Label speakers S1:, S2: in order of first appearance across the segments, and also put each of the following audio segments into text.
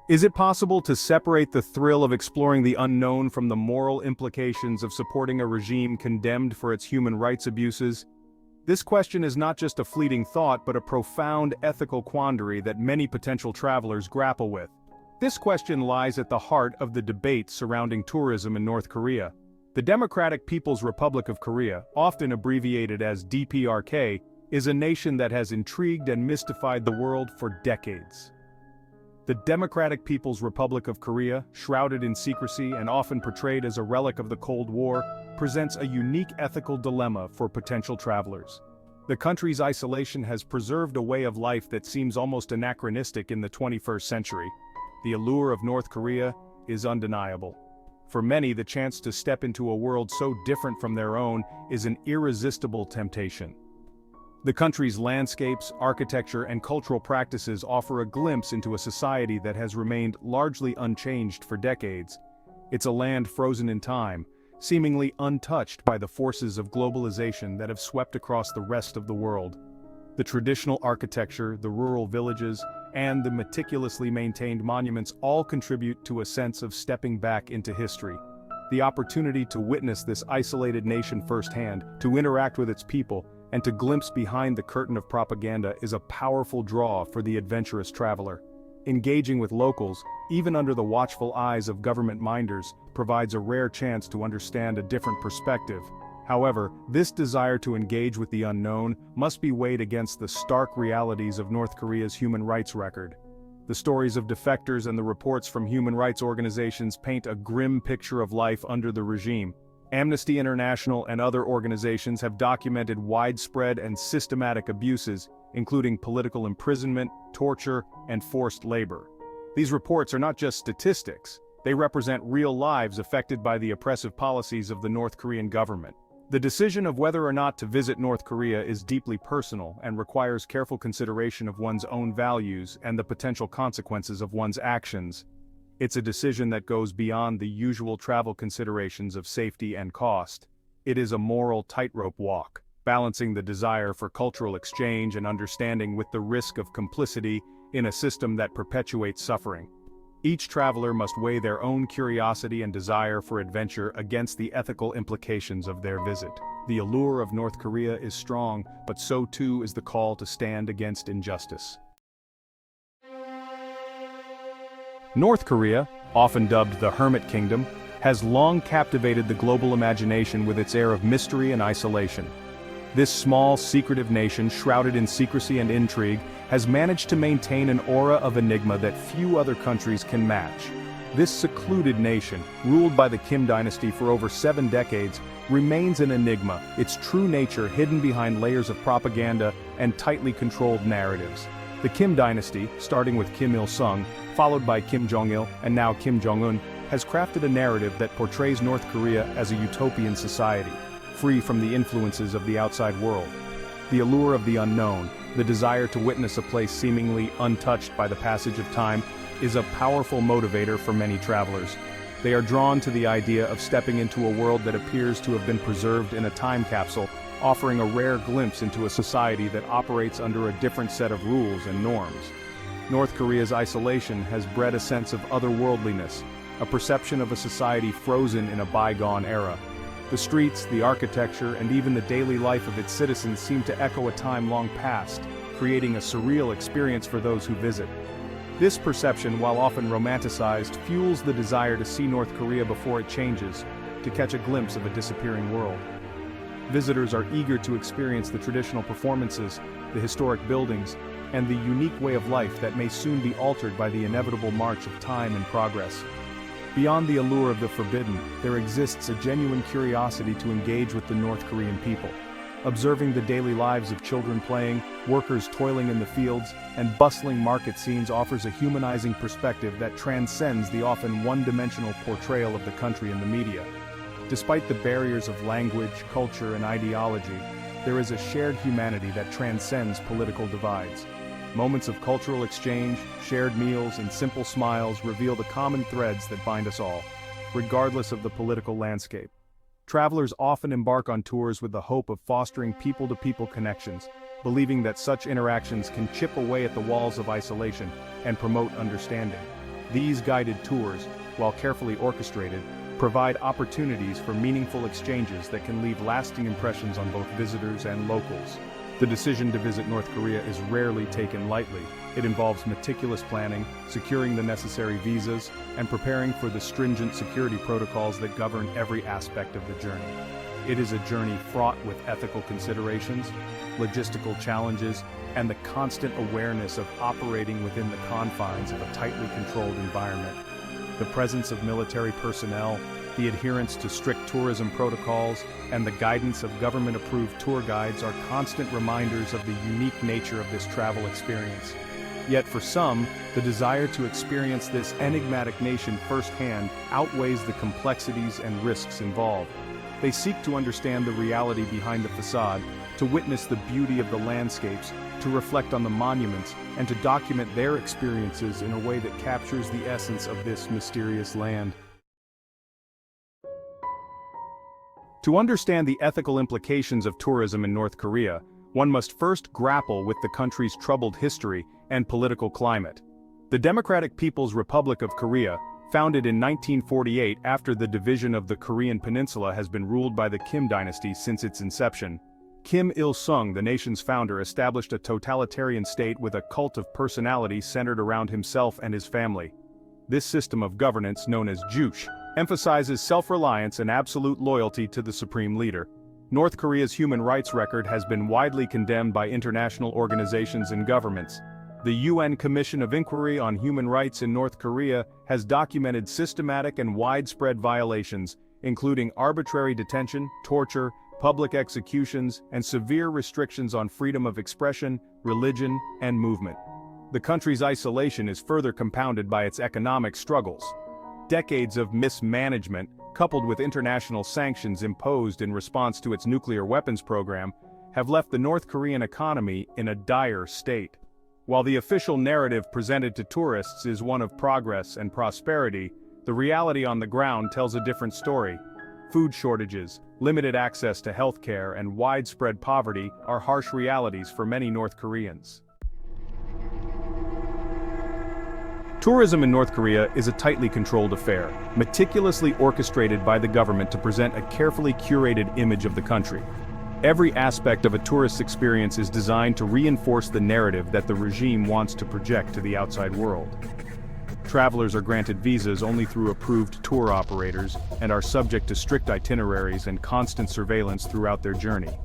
S1: Is it possible to separate the thrill of exploring the unknown from the moral implications of supporting a regime condemned for its human rights abuses? This question is not just a fleeting thought but a profound ethical quandary that many potential travelers grapple with. This question lies at the heart of the debate surrounding tourism in North Korea. The Democratic People's Republic of Korea, often abbreviated as DPRK, is a nation that has intrigued and mystified the world for decades. The Democratic People's Republic of Korea, shrouded in secrecy and often portrayed as a relic of the Cold War, presents a unique ethical dilemma for potential travelers. The country's isolation has preserved a way of life that seems almost anachronistic in the 21st century. The allure of North Korea is undeniable. For many, the chance to step into a world so different from their own is an irresistible temptation. The country's landscapes, architecture, and cultural practices offer a glimpse into a society that has remained largely unchanged for decades. It's a land frozen in time, seemingly untouched by the forces of globalization that have swept across the rest of the world. The traditional architecture, the rural villages, and the meticulously maintained monuments all contribute to a sense of stepping back into history. The opportunity to witness this isolated nation firsthand, to interact with its people, and to glimpse behind the curtain of propaganda is a powerful draw for the adventurous traveler. Engaging with locals, even under the watchful eyes of government minders, provides a rare chance to understand a different perspective. However, this desire to engage with the unknown must be weighed against the stark realities of North Korea's human rights record. The stories of defectors and the reports from human rights organizations paint a grim picture of life under the regime. Amnesty International and other organizations have documented widespread and systematic abuses, including political imprisonment, torture, and forced labor. These reports are not just statistics, they represent real lives affected by the oppressive policies of the North Korean government. The decision of whether or not to visit North Korea is deeply personal and requires careful consideration of one's own values and the potential consequences of one's actions. It's a decision that goes beyond the usual travel considerations of safety and cost. It is a moral tightrope walk, balancing the desire for cultural exchange and understanding with the risk of complicity in a system that perpetuates suffering. Each traveler must weigh their own curiosity and desire for adventure against the ethical implications of their visit. The allure of North Korea is strong, but so too is the call to stand against injustice. North Korea, often dubbed the Hermit Kingdom, has long captivated the global imagination with its air of mystery and isolation. This small, secretive nation, shrouded in secrecy and intrigue, has managed to maintain an aura of enigma that few other countries can match. This secluded nation, ruled by the Kim Dynasty for over 7 decades, remains an enigma, its true nature hidden behind layers of propaganda and tightly controlled narratives. The Kim Dynasty, starting with Kim Il-sung, followed by Kim Jong-il, and now Kim Jong-un, has crafted a narrative that portrays North Korea as a utopian society, free from the influences of the outside world. The allure of the unknown, the desire to witness a place seemingly untouched by the passage of time, is a powerful motivator for many travelers. They are drawn to the idea of stepping into a world that appears to have been preserved in a time capsule, offering a rare glimpse into a society that operates under a different set of rules and norms. North Korea's isolation has bred a sense of otherworldliness, a perception of a society frozen in a bygone era. The streets, the architecture, and even the daily life of its citizens seem to echo a time long past, creating a surreal experience for those who visit. This perception, while often romanticized, fuels the desire to see North Korea before it changes, to catch a glimpse of a disappearing world. Visitors are eager to experience the traditional performances, the historic buildings, and the unique way of life that may soon be altered by the inevitable march of time and progress. Beyond the allure of the forbidden, there exists a genuine curiosity to engage with the North Korean people. Observing the daily lives of children playing, workers toiling in the fields, and bustling market scenes offers a humanizing perspective that transcends the often one-dimensional portrayal of the country in the media. Despite the barriers of language, culture, and ideology, there is a shared humanity that transcends political divides. Moments of cultural exchange, shared meals, and simple smiles reveal the common threads that bind us all, regardless of the political landscape. Travelers often embark on tours with the hope of fostering people-to-people connections, believing that such interactions can chip away at the walls of isolation and promote understanding. These guided tours, while carefully orchestrated, provide opportunities for meaningful exchanges that can leave lasting impressions on both visitors and locals. The decision to visit North Korea is rarely taken lightly. It involves meticulous planning, securing the necessary visas, and preparing for the stringent security protocols that govern every aspect of the journey. It is a journey fraught with ethical considerations, logistical challenges, and the constant awareness of operating within the confines of a tightly controlled environment. The presence of military personnel, the adherence to strict tourism protocols, and the guidance of government-approved tour guides are constant reminders of the unique nature of this travel experience. Yet for some, the desire to experience this enigmatic nation firsthand outweighs the complexities and risks involved. They seek to understand the reality behind the facade, to witness the beauty of the landscapes, to reflect on the monuments, and to document their experiences in a way that captures the essence of this mysterious land. To understand the ethical implications of tourism in North Korea, one must first grapple with the country's troubled history and political climate. The Democratic People's Republic of Korea, founded in 1948 after the division of the Korean Peninsula, has been ruled by the Kim Dynasty since its inception. Kim Il-sung, the nation's founder, established a totalitarian state with a cult of personality centered around himself and his family. This system of governance, known as Juche, emphasizes self-reliance and absolute loyalty to the supreme leader. North Korea's human rights record has been widely condemned by international organizations and governments. The UN Commission of Inquiry on Human Rights in North Korea has documented systematic and widespread violations, including arbitrary detention, torture, public executions, and severe restrictions on freedom of expression, religion, and movement. The country's isolation is further compounded by its economic struggles. Decades of mismanagement, coupled with international sanctions imposed in response to its nuclear weapons program, have left the North Korean economy in a dire state. While the official narrative presented to tourists is one of progress and prosperity, the reality on the ground tells a different story. Food shortages, limited access to healthcare, and widespread poverty are harsh realities for many North Koreans. Tourism in North Korea is a tightly controlled affair, meticulously orchestrated by the government to present a carefully curated image of the country. Every aspect of a tourist's experience is designed to reinforce the narrative that the regime wants to project to the outside world. Travelers are granted visas only through approved tour operators and are subject to strict itineraries and constant surveillance throughout their journey.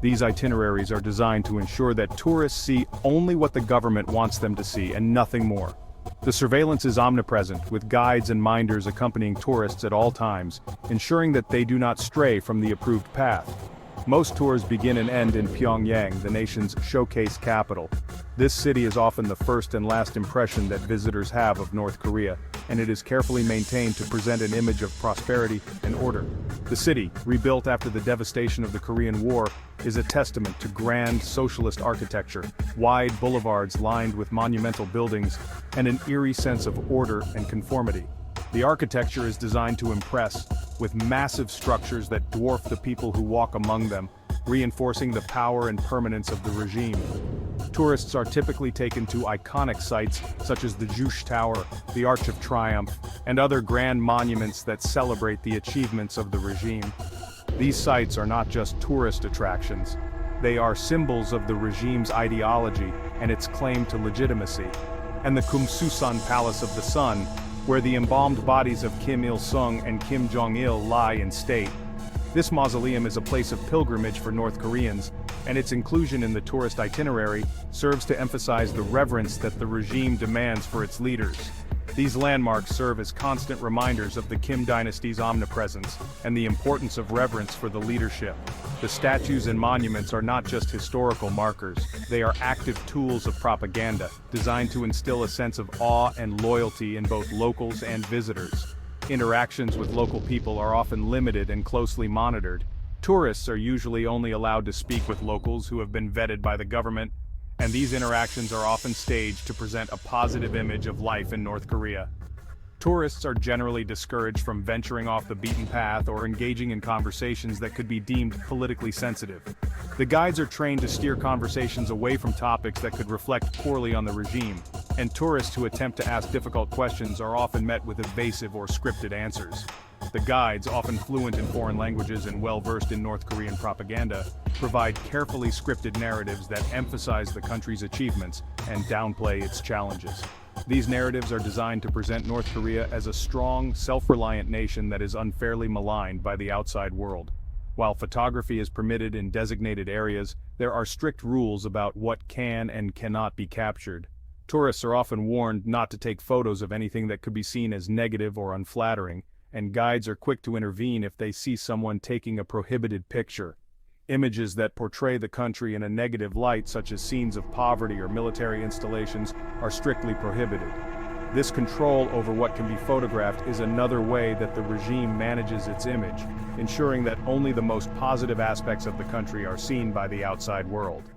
S1: These itineraries are designed to ensure that tourists see only what the government wants them to see and nothing more. The surveillance is omnipresent, with guides and minders accompanying tourists at all times, ensuring that they do not stray from the approved path. Most tours begin and end in Pyongyang, the nation's showcase capital. This city is often the first and last impression that visitors have of North Korea, and it is carefully maintained to present an image of prosperity and order. The city, rebuilt after the devastation of the Korean War, is a testament to grand socialist architecture, wide boulevards lined with monumental buildings, and an eerie sense of order and conformity. The architecture is designed to impress, with massive structures that dwarf the people who walk among them, reinforcing the power and permanence of the regime. Tourists are typically taken to iconic sites such as the Juche Tower, the Arch of Triumph, and other grand monuments that celebrate the achievements of the regime. These sites are not just tourist attractions. They are symbols of the regime's ideology and its claim to legitimacy. And the Kumsusan Palace of the Sun, where the embalmed bodies of Kim Il-sung and Kim Jong-il lie in state. This mausoleum is a place of pilgrimage for North Koreans, and its inclusion in the tourist itinerary serves to emphasize the reverence that the regime demands for its leaders. These landmarks serve as constant reminders of the Kim dynasty's omnipresence and the importance of reverence for the leadership. The statues and monuments are not just historical markers, they are active tools of propaganda, designed to instill a sense of awe and loyalty in both locals and visitors. Interactions with local people are often limited and closely monitored. Tourists are usually only allowed to speak with locals who have been vetted by the government, and these interactions are often staged to present a positive image of life in North Korea. Tourists are generally discouraged from venturing off the beaten path or engaging in conversations that could be deemed politically sensitive. The guides are trained to steer conversations away from topics that could reflect poorly on the regime. and tourists who attempt to ask difficult questions are often met with evasive or scripted answers. The guides, often fluent in foreign languages and well-versed in North Korean propaganda, provide carefully scripted narratives that emphasize the country's achievements and downplay its challenges. These narratives are designed to present North Korea as a strong, self-reliant nation that is unfairly maligned by the outside world. While photography is permitted in designated areas, there are strict rules about what can and cannot be captured. Tourists are often warned not to take photos of anything that could be seen as negative or unflattering, and guides are quick to intervene if they see someone taking a prohibited picture. Images that portray the country in a negative light, such as scenes of poverty or military installations, are strictly prohibited. This control over what can be photographed is another way that the regime manages its image, ensuring that only the most positive aspects of the country are seen by the outside world.